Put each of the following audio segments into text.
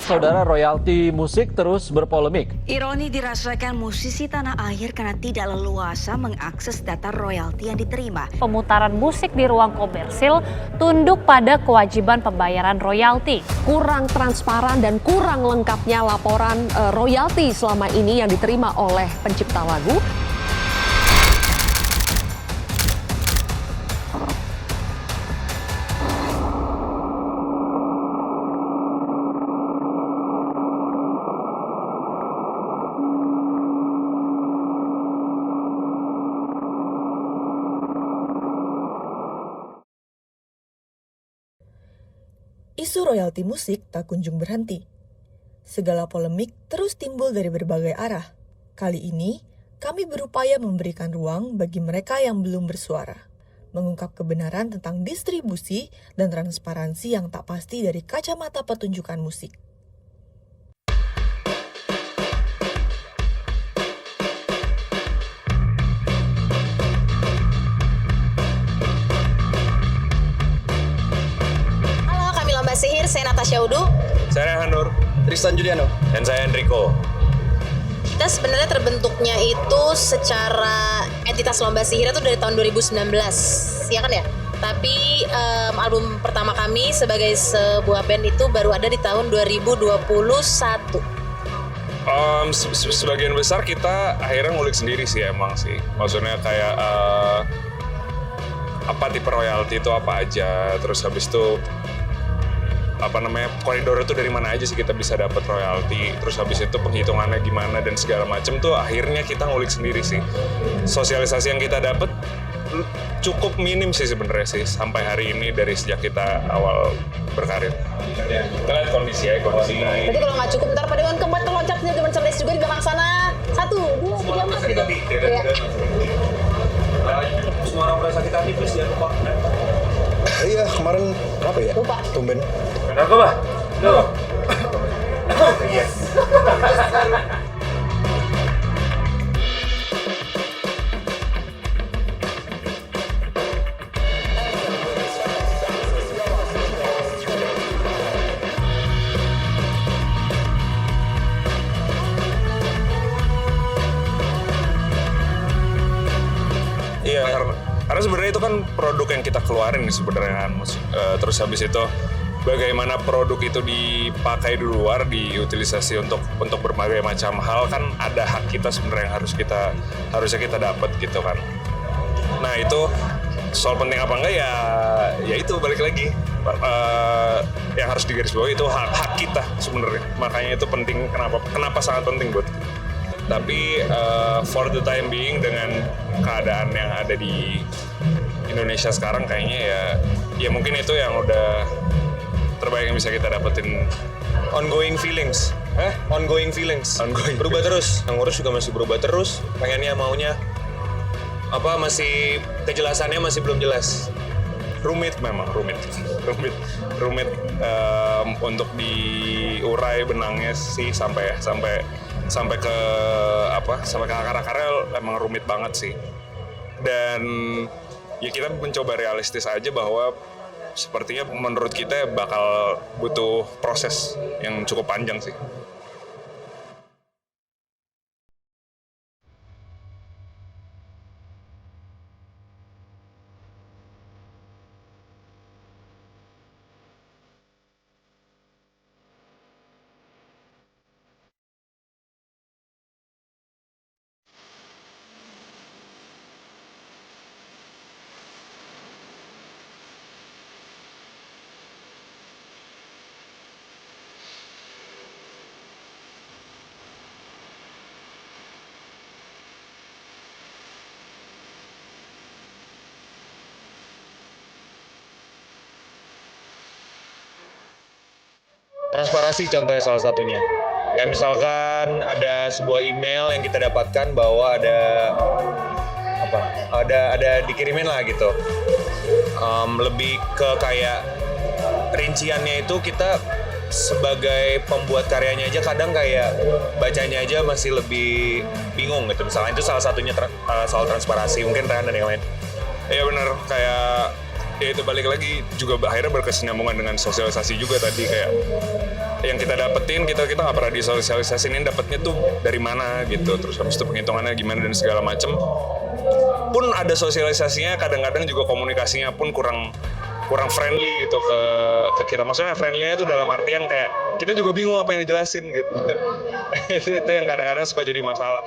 saudara, royalti musik terus berpolemik. Ironi dirasakan musisi tanah air karena tidak leluasa mengakses data royalti yang diterima. Pemutaran musik di ruang komersil tunduk pada kewajiban pembayaran royalti. Kurang transparan dan kurang lengkapnya laporan royalti selama ini yang diterima oleh pencipta lagu. Isu royalti musik tak kunjung berhenti. Segala polemik terus timbul dari berbagai arah. Kali ini, kami berupaya memberikan ruang bagi mereka yang belum bersuara, mengungkap kebenaran tentang distribusi dan transparansi yang tak pasti dari kacamata pertunjukan musik. Sihir, saya Natasha Udu. Saya Rehan Nur. Tristan Juliano. Dan saya Enrico. Kita sebenarnya terbentuknya itu secara entitas lomba sihir itu dari tahun 2019, ya kan ya? Tapi album pertama kami sebagai sebuah band itu baru ada di tahun 2021. Sebagian besar kita akhirnya ngulik sendiri sih emang sih. Maksudnya kayak apa tipe royalti itu apa aja, terus habis itu koridor itu dari mana aja sih kita bisa dapat royalti, terus habis itu penghitungannya gimana dan segala macam tuh akhirnya kita ngulik sendiri sih. Sosialisasi yang kita dapat cukup minim sih sebenarnya sih sampai hari ini dari sejak kita awal berkarir. Kita lihat kondisi. Berarti kalau nggak cukup ntar pada kan keempat loncat teman cerdas juga di belakang sana. 1, 2, 3, 4 gitu. Ya. Semua orang merasa kita tipis ya lupa. Iya, kemarin apa ya? Lupa. Tumben. Narkoba? Tuh. Yes. Iya, karena sebenarnya itu kan produk yang kita keluarin nih sebenarnya kan. Terus habis itu bagaimana produk itu dipakai di luar, diutilisasi untuk berbagai macam hal kan ada hak kita sebenarnya yang harusnya kita dapat gitu kan. Nah itu soal penting apa enggak ya itu balik lagi yang harus digarisbawahi itu hak kita sebenarnya. Makanya itu penting, kenapa sangat penting buat kita. Tapi for the time being dengan keadaan yang ada di Indonesia sekarang kayaknya ya mungkin itu yang udah terbaik yang bisa kita dapetin. Ongoing feelings. Berubah terus. Yang ngurus juga masih berubah terus. Pengennya maunya masih kejelasannya masih belum jelas. Rumit untuk diurai benangnya sih sampai ke akar-akarnya emang rumit banget sih. Dan ya kita mencoba realistis aja bahwa sepertinya menurut kita bakal butuh proses yang cukup panjang sih. Transparansi contohnya salah satunya. Kayak misalkan ada sebuah email yang kita dapatkan bahwa ada dikirimin lah gitu. Lebih ke kayak rinciannya itu kita sebagai pembuat karyanya aja kadang kayak bacanya aja masih lebih bingung gitu. Misalnya itu salah satunya soal transparansi, mungkin Rehan dan yang lain. Iya benar, kayak ya itu balik lagi juga akhirnya berkesinambungan dengan sosialisasi juga tadi, kayak yang kita dapetin kita nggak pernah disosialisasiin dapetnya tuh dari mana gitu, terus habis itu penghitungannya gimana dan segala macem. Pun ada sosialisasinya, kadang-kadang juga komunikasinya pun kurang friendly gitu ke kita. Maksudnya friendly-nya itu dalam artian kayak kita juga bingung apa yang dijelasin gitu. Itu yang kadang-kadang suka jadi masalah.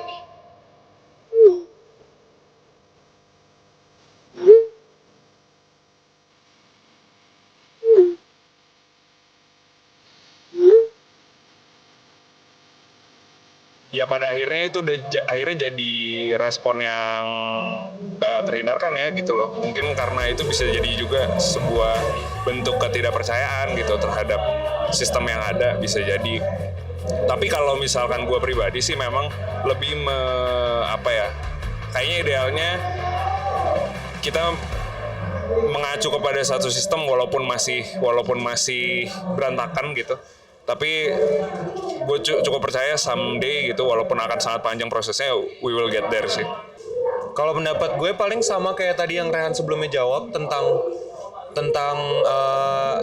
Ya pada akhirnya itu akhirnya jadi respon yang terhindarkan ya gitu loh. Mungkin karena itu bisa jadi juga sebuah bentuk ketidakpercayaan gitu terhadap sistem yang ada, bisa jadi. Tapi kalau misalkan gue pribadi sih memang lebih kayaknya idealnya kita mengacu kepada satu sistem walaupun masih berantakan gitu. Tapi gue cukup percaya someday gitu, walaupun akan sangat panjang prosesnya, we will get there sih. Kalau pendapat gue paling sama kayak tadi yang Rehan sebelumnya jawab tentang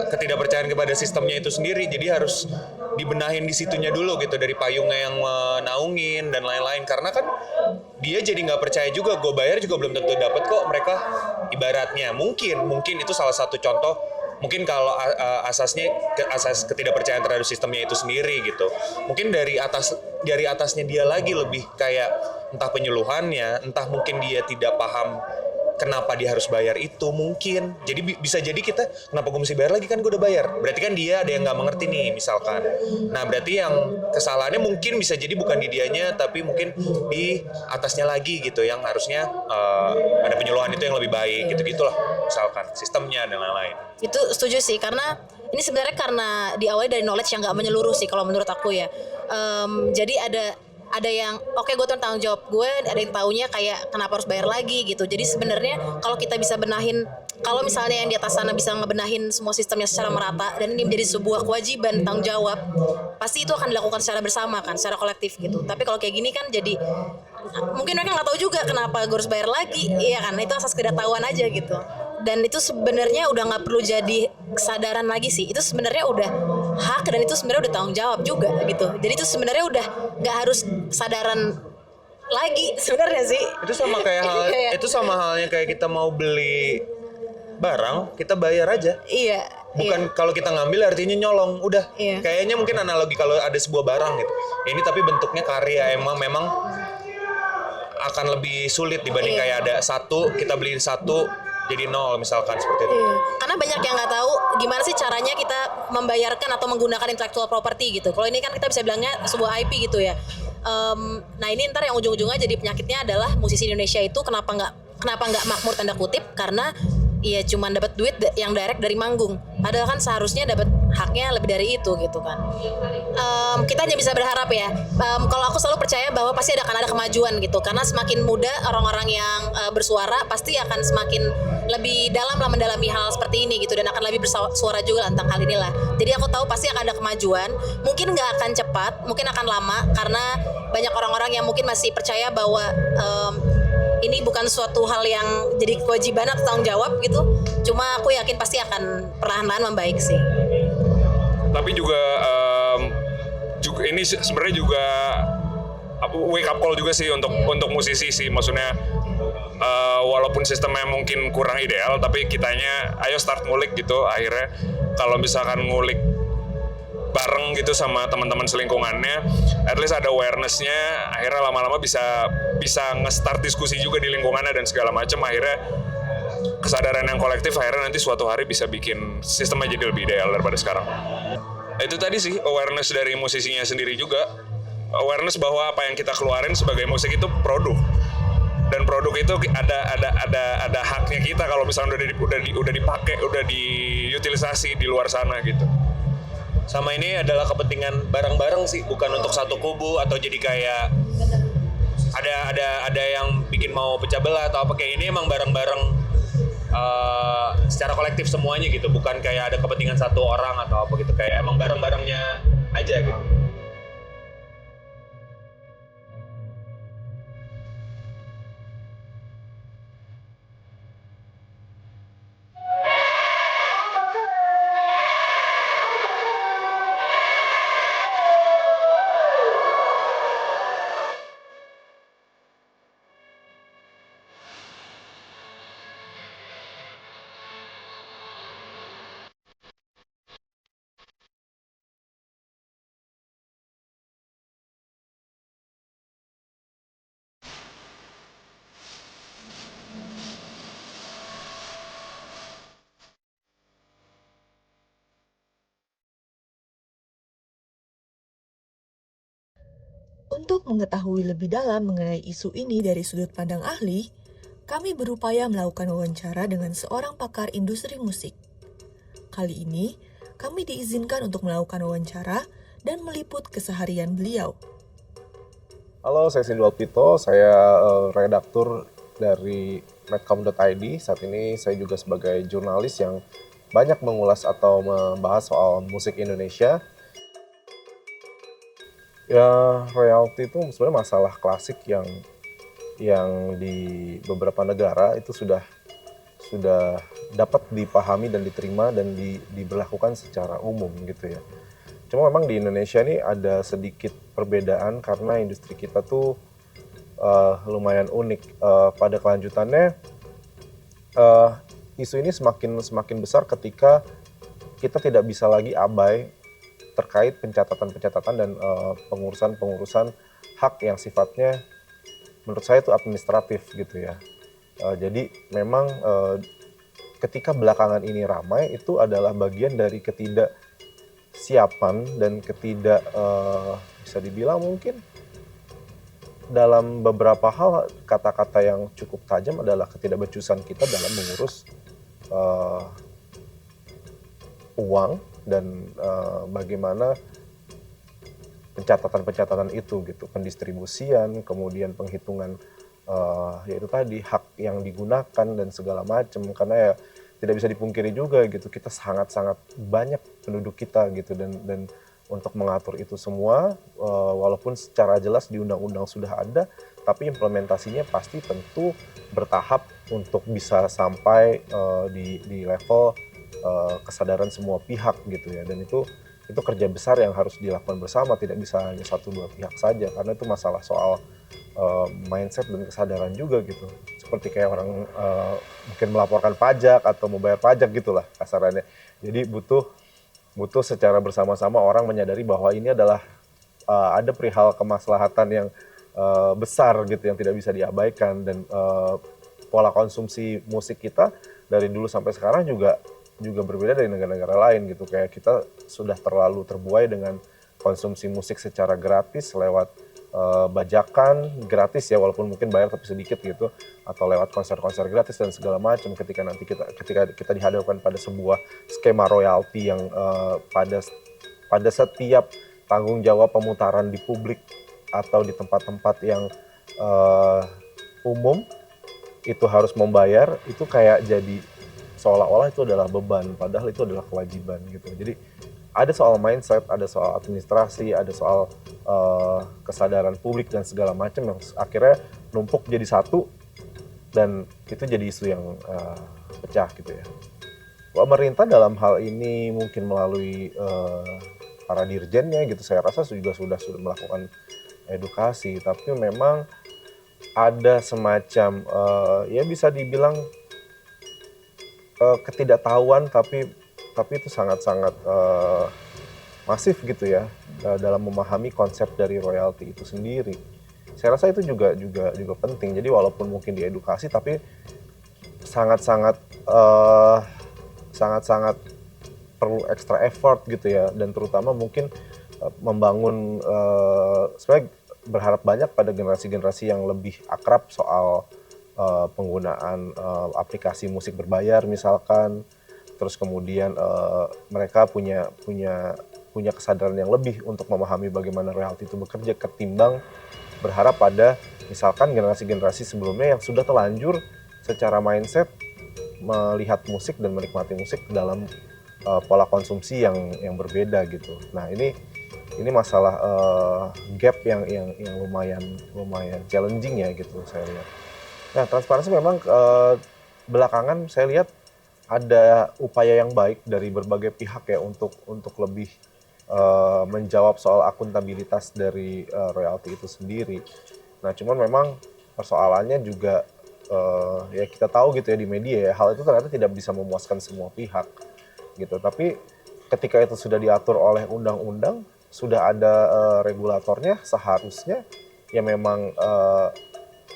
ketidakpercayaan kepada sistemnya itu sendiri. Jadi harus dibenahin di situnya dulu gitu, dari payungnya yang menaungin dan lain-lain. Karena kan dia jadi nggak percaya juga, gue bayar juga belum tentu dapat kok. Mereka ibaratnya mungkin itu salah satu contoh. Mungkin kalau asas ketidakpercayaan terhadap sistemnya itu sendiri gitu. Mungkin dari atasnya dia lagi lebih kayak entah penyuluhannya, entah mungkin dia tidak paham kenapa dia harus bayar itu mungkin. Jadi bisa jadi kita, kenapa gue mesti bayar lagi, kan gue udah bayar. Berarti kan dia ada yang nggak mengerti nih misalkan. Nah berarti yang kesalahannya mungkin bisa jadi bukan di dianya, tapi mungkin di atasnya lagi gitu, yang harusnya ada penyuluhan itu yang lebih baik gitu-gitulah. Misalkan sistemnya dan lain-lain. Itu setuju sih, karena ini sebenarnya karena diawali dari knowledge yang nggak menyeluruh sih kalau menurut aku ya. Jadi ada yang oke, gue tanggung jawab gue, ada yang taunya kayak kenapa harus bayar lagi gitu. Jadi sebenarnya kalau kita bisa benahin, kalau misalnya yang di atas sana bisa ngebenahin semua sistemnya secara merata dan ini menjadi sebuah kewajiban tanggung jawab, pasti itu akan dilakukan secara bersama kan, secara kolektif gitu. Tapi kalau kayak gini kan jadi mungkin mereka nggak tahu juga kenapa gue harus bayar lagi, iya kan? Itu asas ketidaktahuan aja gitu. Dan itu sebenarnya udah nggak perlu jadi kesadaran lagi sih. Itu sebenarnya udah hak dan itu sebenarnya udah tanggung jawab juga gitu. Jadi itu sebenarnya udah nggak harus kesadaran lagi sebenarnya sih. Itu sama halnya kayak kita mau beli barang, kita bayar aja. Iya. Bukan kalau kita ngambil artinya nyolong. Udah. Iya. Kayaknya mungkin analogi kalau ada sebuah barang gitu. Ini tapi bentuknya karya, memang akan lebih sulit dibanding kayak ada satu, kita beliin satu jadi nol misalkan seperti itu. Karena banyak yang nggak tahu gimana sih caranya kita membayarkan atau menggunakan intellectual property gitu. Kalau ini kan kita bisa bilangnya sebuah IP gitu ya. Nah ini ntar yang ujung-ujungnya jadi penyakitnya adalah musisi Indonesia itu kenapa nggak makmur tanda kutip, karena iya cuma dapat duit yang direct dari manggung. Padahal kan seharusnya dapat haknya lebih dari itu gitu kan. Kita hanya bisa berharap ya. Kalau aku selalu percaya bahwa pasti akan ada kemajuan gitu. Karena semakin muda orang-orang yang bersuara pasti akan semakin lebih dalam lah mendalami hal seperti ini gitu, dan akan lebih bersuara juga tentang hal inilah. Jadi aku tahu pasti akan ada kemajuan. Mungkin nggak akan cepat, mungkin akan lama karena banyak orang-orang yang mungkin masih percaya bahwa ini bukan suatu hal yang jadi kewajiban atau tanggung jawab gitu. Cuma aku yakin pasti akan perlahan-lahan membaik sih. Tapi juga ini sebenarnya juga wake up call juga sih untuk musisi sih. Maksudnya walaupun sistemnya mungkin kurang ideal, tapi kitanya ayo start ngulik gitu. Akhirnya kalau misalkan ngulik bareng gitu sama teman-teman selingkungannya, at least ada awareness-nya, akhirnya lama-lama bisa nge-start diskusi juga di lingkungannya dan segala macam. Akhirnya kesadaran yang kolektif akhirnya nanti suatu hari bisa bikin sistemnya jadi lebih ideal daripada sekarang. Itu tadi sih awareness dari musisinya sendiri juga, awareness bahwa apa yang kita keluarin sebagai musik itu produk, dan produk itu ada haknya kita kalau misalnya udah dipakai, udah diutilisasi di luar sana gitu. Sama ini adalah kepentingan bareng-bareng sih, bukan untuk satu kubu atau jadi kayak ada yang bikin mau pecah belah atau apa. Kayak ini emang bareng-bareng secara kolektif semuanya gitu, bukan kayak ada kepentingan satu orang atau apa gitu, kayak emang bareng-barengnya aja gitu. Untuk mengetahui lebih dalam mengenai isu ini dari sudut pandang ahli, kami berupaya melakukan wawancara dengan seorang pakar industri musik. Kali ini, kami diizinkan untuk melakukan wawancara dan meliput keseharian beliau. Halo, saya Sindu Alpito, saya redaktur dari medcom.id. Saat ini saya juga sebagai jurnalis yang banyak mengulas atau membahas soal musik Indonesia. Ya, royalti itu sebenarnya masalah klasik yang di beberapa negara itu sudah dapat dipahami dan diterima dan diberlakukan secara umum gitu ya. Cuma memang di Indonesia ini ada sedikit perbedaan karena industri kita tuh lumayan unik. Pada kelanjutannya isu ini semakin besar ketika kita tidak bisa lagi abai terkait pencatatan dan pengurusan hak yang sifatnya menurut saya itu administratif gitu ya. Jadi memang ketika belakangan ini ramai itu adalah bagian dari ketidaksiapan dan bisa dibilang mungkin dalam beberapa hal kata-kata yang cukup tajam adalah ketidakbecusan kita dalam mengurus uang dan bagaimana pencatatan itu gitu, pendistribusian, kemudian penghitungan yaitu tadi hak yang digunakan dan segala macam, karena ya tidak bisa dipungkiri juga gitu, kita sangat banyak penduduk kita gitu dan untuk mengatur itu semua walaupun secara jelas di undang-undang sudah ada, tapi implementasinya pasti tentu bertahap untuk bisa sampai di level kesadaran semua pihak gitu ya, dan itu kerja besar yang harus dilakukan bersama, tidak bisa hanya 1-2 pihak saja karena itu masalah soal mindset dan kesadaran juga gitu, seperti kayak orang mungkin melaporkan pajak atau membayar pajak gitulah kasarannya. Jadi butuh secara bersama-sama orang menyadari bahwa ini adalah ada perihal kemaslahatan yang besar gitu yang tidak bisa diabaikan, dan pola konsumsi musik kita dari dulu sampai sekarang juga berbeda dari negara-negara lain gitu. Kayak kita sudah terlalu terbuai dengan konsumsi musik secara gratis lewat bajakan gratis ya, walaupun mungkin bayar tapi sedikit gitu, atau lewat konser-konser gratis dan segala macam. Ketika kita dihadapkan pada sebuah skema royalti yang pada setiap tanggung jawab pemutaran di publik atau di tempat-tempat yang umum itu harus membayar, itu kayak jadi seolah-olah itu adalah beban, padahal itu adalah kewajiban gitu. Jadi ada soal mindset, ada soal administrasi, ada soal kesadaran publik dan segala macam yang akhirnya numpuk jadi satu, dan itu jadi isu yang pecah gitu ya. Pemerintah dalam hal ini mungkin melalui para dirjennya gitu, saya rasa juga sudah melakukan edukasi, tapi memang ada semacam ya bisa dibilang ketidaktahuan, tapi itu sangat masif gitu ya dalam memahami konsep dari royalti itu sendiri. Saya rasa itu juga penting. Jadi walaupun mungkin diedukasi, tapi sangat perlu extra effort gitu ya, dan terutama mungkin membangun sebenarnya berharap banyak pada generasi-generasi yang lebih akrab soal penggunaan aplikasi musik berbayar misalkan, terus kemudian mereka punya kesadaran yang lebih untuk memahami bagaimana royalti itu bekerja, ketimbang berharap pada misalkan generasi-generasi sebelumnya yang sudah terlanjur secara mindset melihat musik dan menikmati musik dalam pola konsumsi yang berbeda gitu. Nah ini masalah gap yang lumayan challenging ya gitu saya lihat. Nah, transparansi memang belakangan saya lihat ada upaya yang baik dari berbagai pihak ya untuk lebih menjawab soal akuntabilitas dari royalti itu sendiri. Nah, cuman memang persoalannya juga ya kita tahu gitu ya di media ya, hal itu ternyata tidak bisa memuaskan semua pihak gitu. Tapi ketika itu sudah diatur oleh undang-undang, sudah ada regulatornya, seharusnya ya memang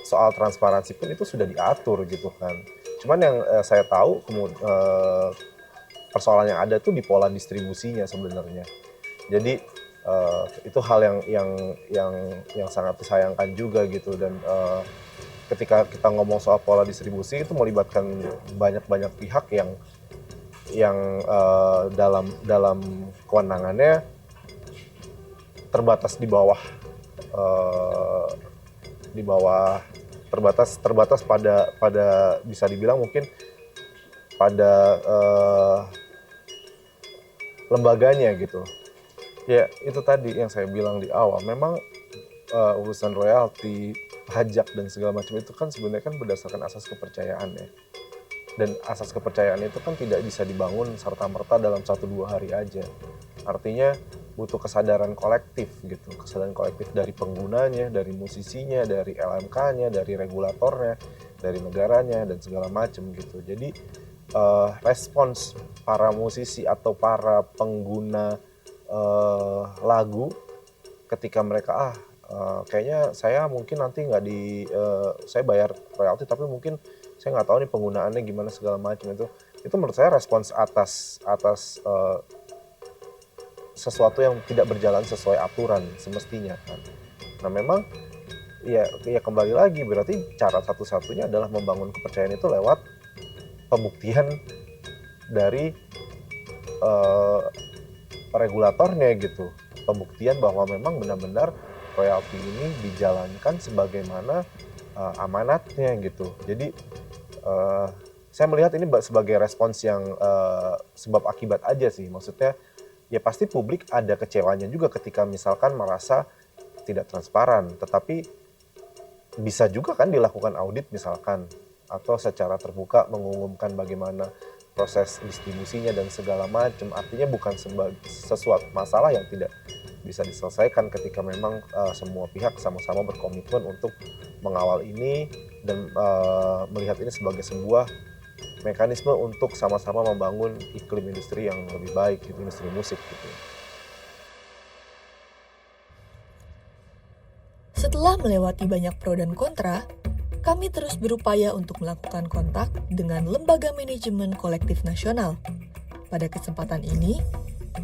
soal transparansi pun itu sudah diatur gitu kan. Cuman yang saya tahu persoalan yang ada tuh di pola distribusinya sebenarnya. Jadi Itu hal yang sangat disayangkan juga gitu. Dan ketika kita ngomong soal pola distribusi itu melibatkan banyak pihak yang dalam kewenangannya terbatas terbatas pada bisa dibilang mungkin pada lembaganya gitu. Ya itu tadi yang saya bilang di awal, memang urusan royalti, pajak dan segala macam itu kan sebenarnya kan berdasarkan asas kepercayaan ya. Dan asas kepercayaan itu kan tidak bisa dibangun serta-merta dalam 1-2 hari aja. Artinya butuh kesadaran kolektif gitu, kesadaran kolektif dari penggunanya, dari musisinya, dari LMK-nya, dari regulatornya, dari negaranya dan segala macam gitu. Jadi respons para musisi atau para pengguna lagu ketika mereka kayaknya saya mungkin nanti nggak saya bayar royalti tapi mungkin saya nggak tahu nih penggunaannya gimana segala macam, itu menurut saya respons atas sesuatu yang tidak berjalan sesuai aturan semestinya kan. Nah memang ya kembali lagi berarti cara satu-satunya adalah membangun kepercayaan itu lewat pembuktian dari regulatornya gitu, pembuktian bahwa memang benar-benar royalti ini dijalankan sebagaimana amanatnya gitu. Jadi saya melihat ini sebagai respons yang sebab akibat aja sih, maksudnya ya pasti publik ada kecewanya juga ketika misalkan merasa tidak transparan, tetapi bisa juga kan dilakukan audit misalkan, atau secara terbuka mengumumkan bagaimana proses distribusinya dan segala macam. Artinya bukan sesuatu masalah yang tidak bisa diselesaikan ketika memang semua pihak sama-sama berkomitmen untuk mengawal ini dan melihat ini sebagai sebuah mekanisme untuk sama-sama membangun iklim industri yang lebih baik, gitu, industri musik gitu. Setelah melewati banyak pro dan kontra, kami terus berupaya untuk melakukan kontak dengan Lembaga Manajemen Kolektif Nasional. Pada kesempatan ini,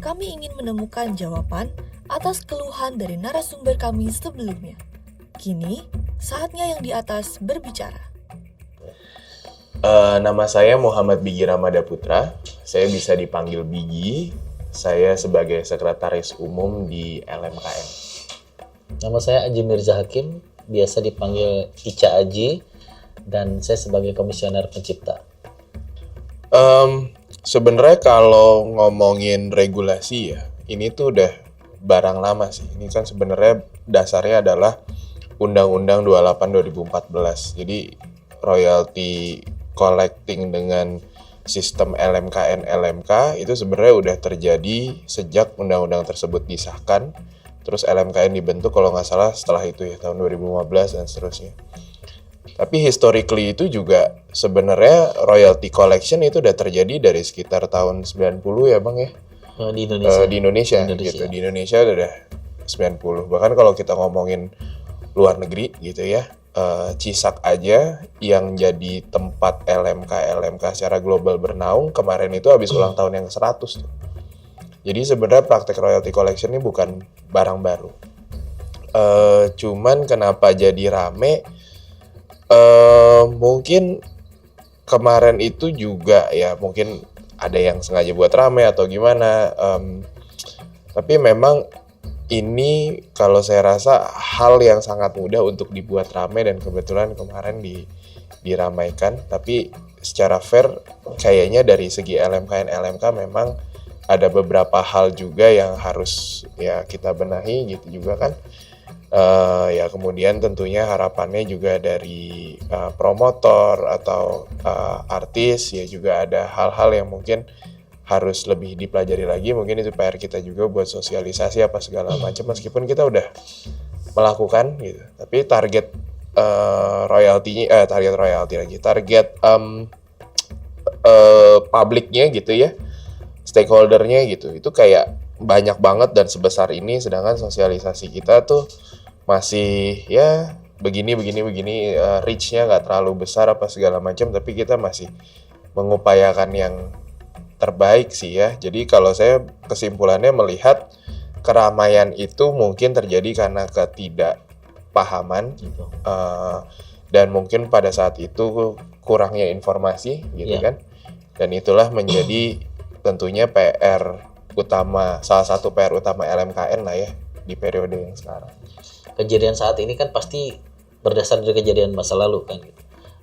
kami ingin menemukan jawaban atas keluhan dari narasumber kami sebelumnya. Kini, saatnya yang di atas berbicara. Nama saya Muhammad Bigi Ramada Putra. Saya bisa dipanggil Bigi. Saya sebagai Sekretaris Umum di LMKN. Nama saya Aji Mirza Hakim, biasa dipanggil Ica Aji, dan saya sebagai Komisioner Pencipta. Sebenarnya kalau ngomongin regulasi ya, ini tuh udah barang lama sih. Ini kan sebenarnya dasarnya adalah Undang-Undang 28 2014. Jadi royalti collecting dengan sistem LMKN itu sebenarnya udah terjadi sejak undang-undang tersebut disahkan. Terus LMKN dibentuk kalau nggak salah setelah itu ya, tahun 2015 dan seterusnya. Tapi historically itu juga sebenarnya royalty collection itu udah terjadi dari sekitar tahun 90 ya Bang ya? Di Indonesia. Di Indonesia gitu. Di Indonesia udah 90. Bahkan kalau kita ngomongin luar negeri gitu ya, Cisak aja yang jadi tempat LMK secara global bernaung kemarin itu habis ulang tahun yang ke-100 tuh. Jadi sebenarnya praktek royalty collection ini bukan barang baru. Cuman kenapa jadi rame? Mungkin kemarin itu juga ya mungkin ada yang sengaja buat rame atau gimana. Tapi memang ini kalau saya rasa hal yang sangat mudah untuk dibuat rame dan kebetulan kemarin diramaikan. Tapi secara fair kayaknya dari segi LMK memang ada beberapa hal juga yang harus ya kita benahi gitu juga kan. Ya kemudian tentunya harapannya juga dari promotor atau artis ya juga ada hal-hal yang mungkin harus lebih dipelajari lagi. Mungkin itu PR kita juga buat sosialisasi apa segala macam meskipun kita udah melakukan gitu. Tapi target publiknya gitu ya, stakeholdernya gitu, itu kayak banyak banget dan sebesar ini, sedangkan sosialisasi kita tuh masih ya begini reach-nya nggak terlalu besar apa segala macam, tapi kita masih mengupayakan yang terbaik sih ya. Jadi kalau saya kesimpulannya melihat keramaian itu mungkin terjadi karena ketidakpahaman Gitu. dan mungkin pada saat itu kurangnya informasi gitu kan, dan itulah menjadi tentunya salah satu PR utama LMKN lah ya di periode yang sekarang. Kejadian saat ini kan pasti berdasar dari kejadian masa lalu kan gitu.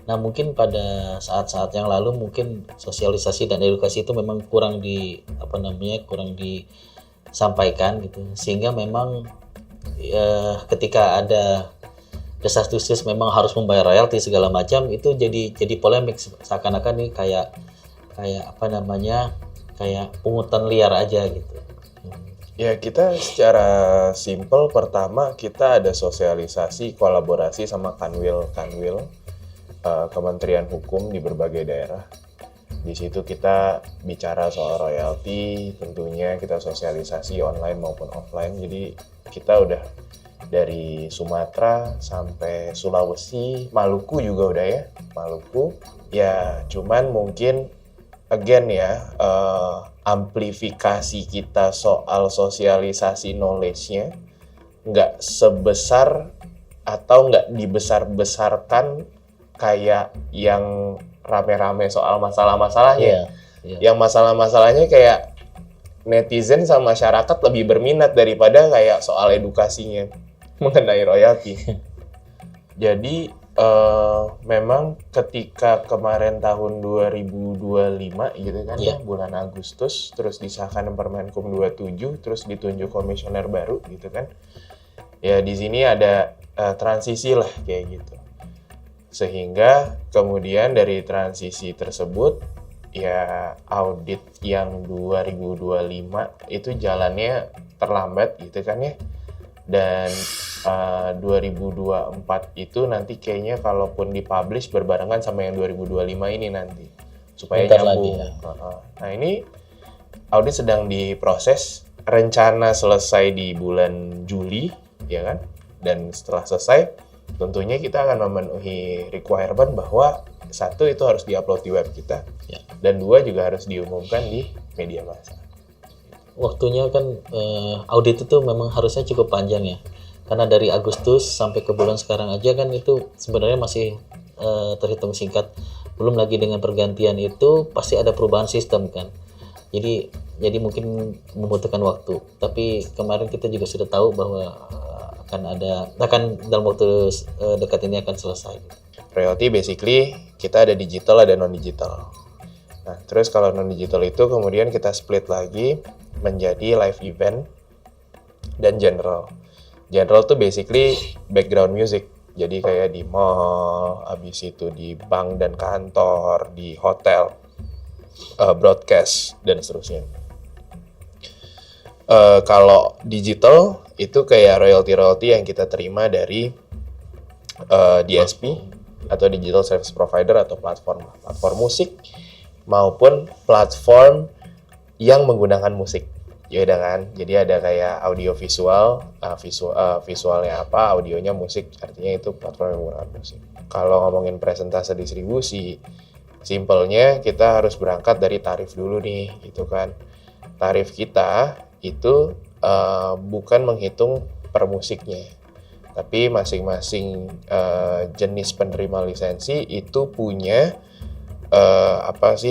Nah mungkin pada saat-saat yang lalu mungkin sosialisasi dan edukasi itu memang kurang disampaikan gitu, sehingga memang ketika ada desas-desus memang harus membayar royalti segala macam, itu jadi polemik, seakan-akan nih kayak pungutan liar aja gitu. Ya kita secara simpel pertama kita ada sosialisasi kolaborasi sama Kanwil Kementerian Hukum di berbagai daerah. Di situ kita bicara soal royalti, tentunya kita sosialisasi online maupun offline. Jadi kita udah dari Sumatera sampai Sulawesi, Maluku juga udah ya, Maluku. Ya cuman mungkin again ya, amplifikasi kita soal sosialisasi knowledge-nya nggak sebesar atau nggak dibesar-besarkan kayak yang rame-rame soal masalah-masalahnya. Yang masalah-masalahnya kayak netizen sama masyarakat lebih berminat daripada kayak soal edukasinya mengenai royalti. Jadi memang ketika kemarin tahun 2025 gitu kan ya, bulan Agustus, terus disahkan Permenkum 27, terus ditunjuk komisioner baru gitu kan. Ya di sini ada transisi lah kayak gitu. Sehingga kemudian dari transisi tersebut ya audit yang 2025 itu jalannya terlambat gitu kan ya. Dan 2024 itu nanti kayaknya kalaupun dipublish berbarengan sama yang 2025 ini nanti supaya nyambung. Nah ini audit sedang diproses, rencana selesai di bulan Juli ya kan, dan setelah selesai tentunya kita akan memenuhi requirement bahwa satu itu harus diupload di web kita dan dua juga harus diumumkan di media massa. Waktunya kan audit itu memang harusnya cukup panjang ya, karena dari Agustus sampai ke bulan sekarang aja kan itu sebenarnya masih terhitung singkat. Belum lagi dengan pergantian itu pasti ada perubahan sistem kan, jadi mungkin membutuhkan waktu. Tapi kemarin kita juga sudah tahu bahwa akan dalam waktu dekat ini akan selesai. Royalty basically kita ada digital ada non digital. Nah terus kalau non digital itu kemudian kita split lagi menjadi live event dan general. General tuh basically background music. Jadi kayak di mall, habis itu di bank dan kantor, di hotel, broadcast dan seterusnya. Kalau digital itu kayak royalty yang kita terima dari DSP atau digital service provider atau platform musik maupun platform yang menggunakan musik. Ya udah kan, jadi ada kayak audio visual, visualnya apa, audionya musik, artinya itu platform yang menggunakan musik. Kalau ngomongin presentase distribusi, simpelnya kita harus berangkat dari tarif dulu nih, gitu kan. Tarif kita itu bukan menghitung per musiknya, tapi masing-masing jenis penerima lisensi itu punya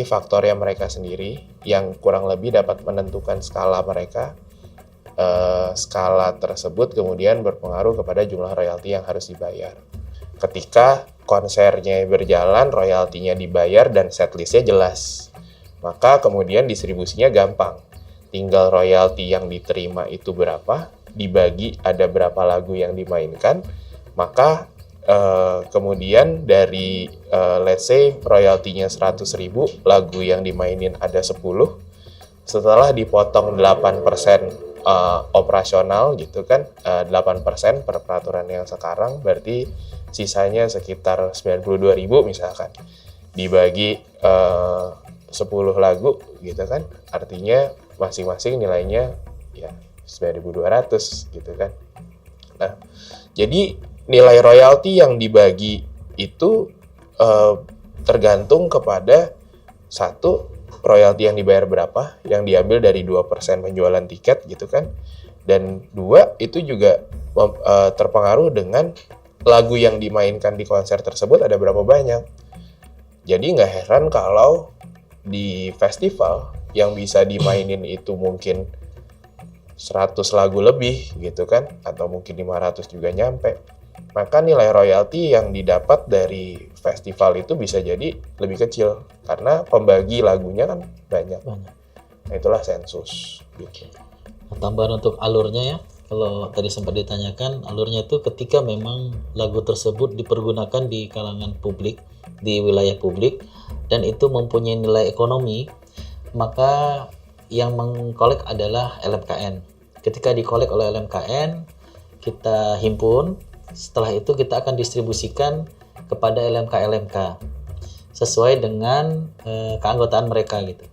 faktornya mereka sendiri yang kurang lebih dapat menentukan skala mereka. Skala tersebut kemudian berpengaruh kepada jumlah royalti yang harus dibayar. Ketika konsernya berjalan, royaltinya dibayar dan setlistnya jelas, maka kemudian distribusinya gampang. Tinggal royalti yang diterima itu berapa, dibagi ada berapa lagu yang dimainkan, maka kemudian dari let's say royaltinya 100.000, lagu yang dimainin ada 10, setelah dipotong 8% operasional gitu kan, 8% per peraturan yang sekarang, berarti sisanya sekitar 92.000 misalkan, dibagi 10 lagu gitu kan, artinya masing-masing nilainya ya 9.200 gitu kan. Nah jadi nilai royalti yang dibagi itu tergantung kepada satu royalti yang dibayar berapa, yang diambil dari 2% penjualan tiket gitu kan. Dan 2, itu juga terpengaruh dengan lagu yang dimainkan di konser tersebut ada berapa banyak. Jadi nggak heran kalau di festival yang bisa dimainin itu mungkin 100 lagu lebih gitu kan, atau mungkin 500 juga nyampe. Maka nilai royalti yang didapat dari festival itu bisa jadi lebih kecil karena pembagi lagunya kan banyak. Nah, itulah sensus gitu. Nah, tambahan untuk alurnya ya, kalau tadi sempat ditanyakan, alurnya itu ketika memang lagu tersebut dipergunakan di kalangan publik, di wilayah publik, dan itu mempunyai nilai ekonomi, maka yang mengkolek adalah LMKN. Ketika dikolek oleh LMKN, kita himpun, setelah itu kita akan distribusikan kepada LMK sesuai dengan keanggotaan mereka gitu.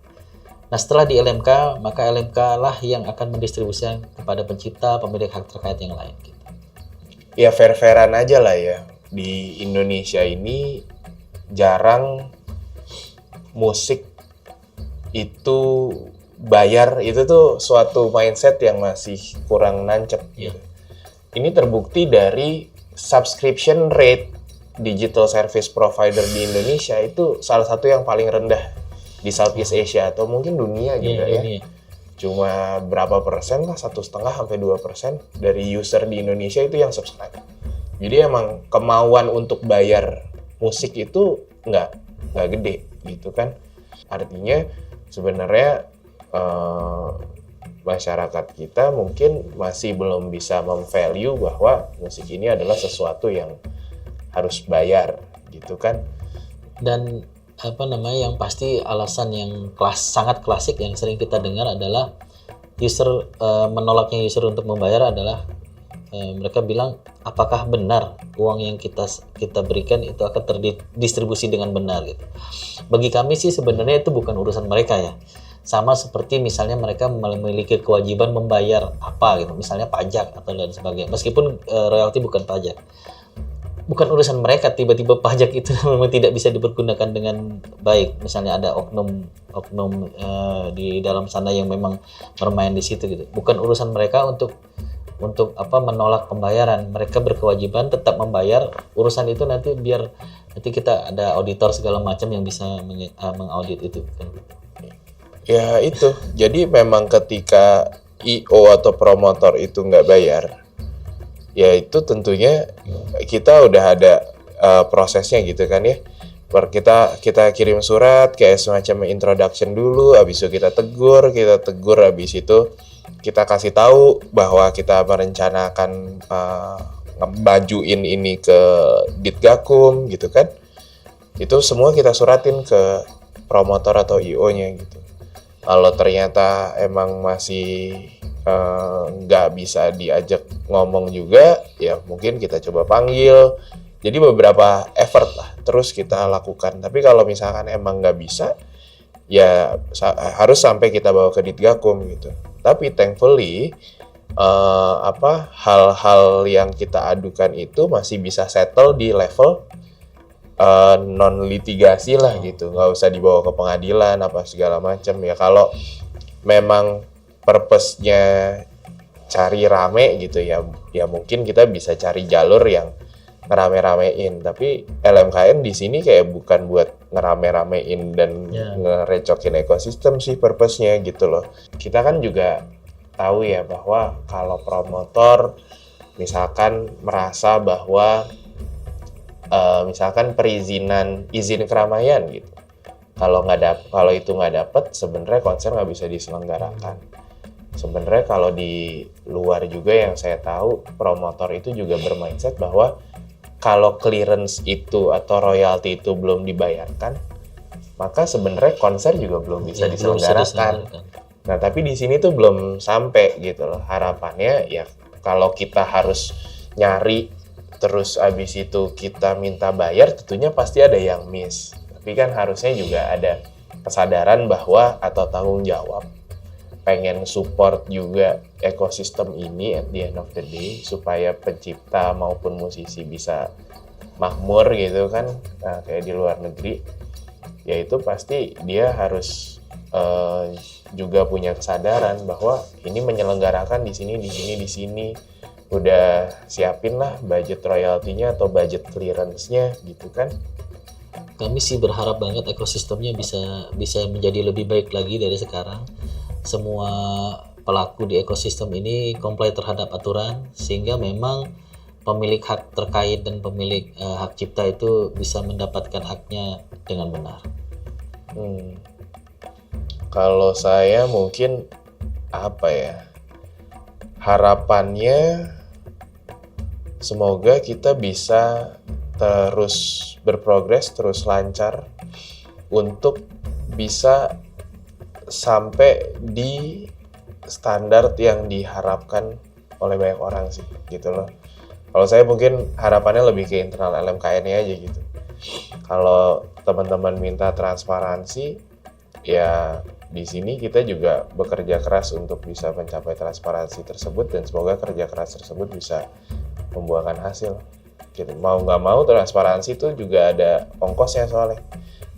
Nah, setelah di LMK, maka LMK lah yang akan mendistribusikan kepada pencipta, pemilik hak terkait yang lain gitu. Ya fair-fairan aja lah ya. Di Indonesia ini jarang musik itu bayar, itu tuh suatu mindset yang masih kurang nancep gitu. Ini terbukti dari subscription rate digital service provider di Indonesia itu salah satu yang paling rendah di Southeast Asia atau mungkin dunia juga ya. Cuma berapa persen lah, 1,5 sampai 2% dari user di Indonesia itu yang subscribe. Jadi emang kemauan untuk bayar musik itu nggak gede gitu kan. Artinya sebenarnya masyarakat kita mungkin masih belum bisa memvalue bahwa musik ini adalah sesuatu yang harus bayar gitu kan. Dan yang pasti alasan yang sangat klasik yang sering kita dengar adalah menolaknya user untuk membayar adalah mereka bilang, apakah benar uang yang kita berikan itu akan terdistribusi dengan benar gitu. Bagi kami sih sebenarnya itu bukan urusan mereka ya. Sama seperti misalnya mereka memiliki kewajiban membayar apa gitu, misalnya pajak atau lain sebagainya. Meskipun royalti bukan pajak. Bukan urusan mereka tiba-tiba pajak itu memang tidak bisa dipergunakan dengan baik. Misalnya ada oknum di dalam sana yang memang bermain di situ gitu. Bukan urusan mereka untuk menolak pembayaran. Mereka berkewajiban tetap membayar. Urusan itu nanti biar nanti kita ada auditor segala macam yang bisa mengaudit itu kan. Ya itu. Jadi memang ketika IO atau promotor itu nggak bayar, ya itu tentunya kita udah ada prosesnya gitu kan ya. Kita kirim surat kayak semacam introduction dulu, habis itu kita tegur, habis itu kita kasih tahu bahwa kita merencanakan ngebajuin ini ke Ditgakum gitu kan. Itu semua kita suratin ke promotor atau IO-nya gitu. Kalau ternyata emang masih nggak bisa diajak ngomong juga, ya mungkin kita coba panggil. Jadi beberapa effort lah terus kita lakukan. Tapi kalau misalkan emang nggak bisa, ya harus sampai kita bawa ke Ditgakum gitu. Tapi thankfully hal-hal yang kita adukan itu masih bisa settle di level non litigasi lah gitu, nggak usah dibawa ke pengadilan apa segala macam ya. Kalau memang purpose-nya cari rame gitu ya mungkin kita bisa cari jalur yang ngerame-ramein. Tapi LMKN di sini kayak bukan buat ngerame-ramein dan ngerecokin ekosistem sih purpose-nya gitu loh. Kita kan juga tahu ya bahwa kalau promotor misalkan merasa bahwa misalkan izin keramaian gitu, kalau itu nggak dapat, sebenarnya konser nggak bisa diselenggarakan. Sebenarnya kalau di luar juga yang saya tahu, promotor itu juga bermindset bahwa kalau clearance itu atau royalti itu belum dibayarkan, maka sebenarnya konser juga belum bisa diselenggarakan. Nah tapi di sini tuh belum sampai gitu loh. Harapannya ya kalau kita harus nyari terus abis itu kita minta bayar, tentunya pasti ada yang miss. Tapi kan harusnya juga ada kesadaran bahwa atau tanggung jawab pengen support juga ekosistem ini at the end of the day supaya pencipta maupun musisi bisa makmur gitu kan. Nah, kayak di luar negeri, ya itu pasti dia harus juga punya kesadaran bahwa ini menyelenggarakan di sini, udah siapin lah budget royaltinya atau budget clearance-nya gitu kan. Kami sih berharap banget ekosistemnya bisa menjadi lebih baik lagi dari sekarang. Semua pelaku di ekosistem ini comply terhadap aturan, sehingga memang pemilik hak terkait dan pemilik hak cipta itu bisa mendapatkan haknya dengan benar. Kalau saya mungkin harapannya semoga kita bisa terus berprogres, terus lancar untuk bisa sampai di standar yang diharapkan oleh banyak orang sih gitu loh. Kalau saya mungkin harapannya lebih ke internal LMKN-nya aja gitu. Kalau teman-teman minta transparansi, ya di sini kita juga bekerja keras untuk bisa mencapai transparansi tersebut, dan semoga kerja keras tersebut bisa membuahkan hasil. Gitu. Mau nggak mau transparansi itu juga ada ongkosnya soalnya.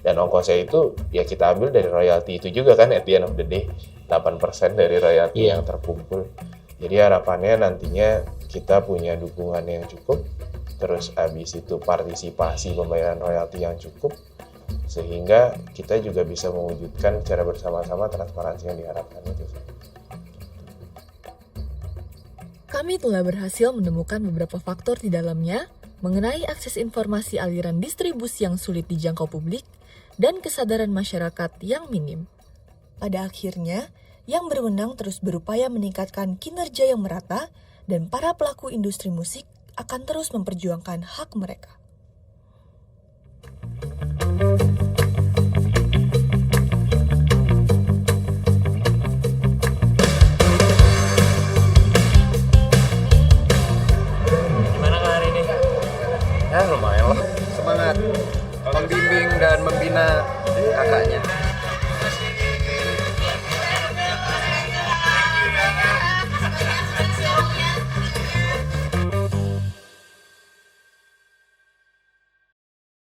Dan ongkosnya itu ya kita ambil dari royalti itu juga kan, at the end of the day 8% dari royalti yang terkumpul. Jadi harapannya nantinya kita punya dukungan yang cukup, terus habis itu partisipasi pembayaran royalti yang cukup, sehingga kita juga bisa mewujudkan secara bersama-sama transparansi yang diharapkan itu. Kami telah berhasil menemukan beberapa faktor di dalamnya mengenai akses informasi aliran distribusi yang sulit dijangkau publik dan kesadaran masyarakat yang minim. Pada akhirnya, yang berwenang terus berupaya meningkatkan kinerja yang merata, dan para pelaku industri musik akan terus memperjuangkan hak mereka. Gimana kak hari ini? Ya lumayan lah, semangat membimbing dan membina kakaknya.